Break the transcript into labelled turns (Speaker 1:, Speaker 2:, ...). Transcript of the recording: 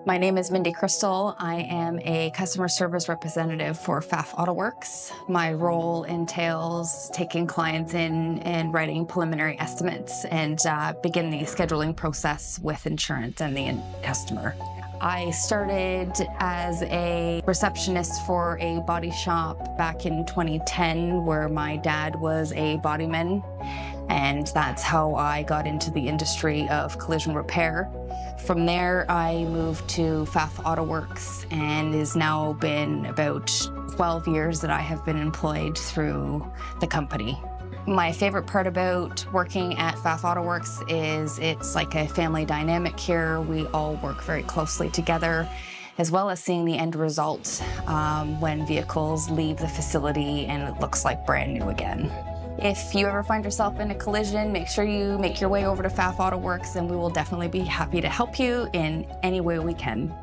Speaker 1: My name is Mindy Crystal. I am a customer service representative for Pfaff Autoworks. My role entails taking clients in and writing preliminary estimates and begin the scheduling process with insurance and the customer. I started as a receptionist for a body shop back in 2010, where my dad was a bodyman, and that's how I got into the industry of collision repair. From there, I moved to Pfaff Autoworks, and it's now been about 12 years that I have been employed through the company. My favorite part about working at Pfaff Autoworks is it's like a family dynamic here. We all work very closely together, as well as seeing the end result when vehicles leave the facility and it looks like brand new again. If you ever find yourself in a collision, make sure you make your way over to Pfaff Autoworks, and we will definitely be happy to help you in any way we can.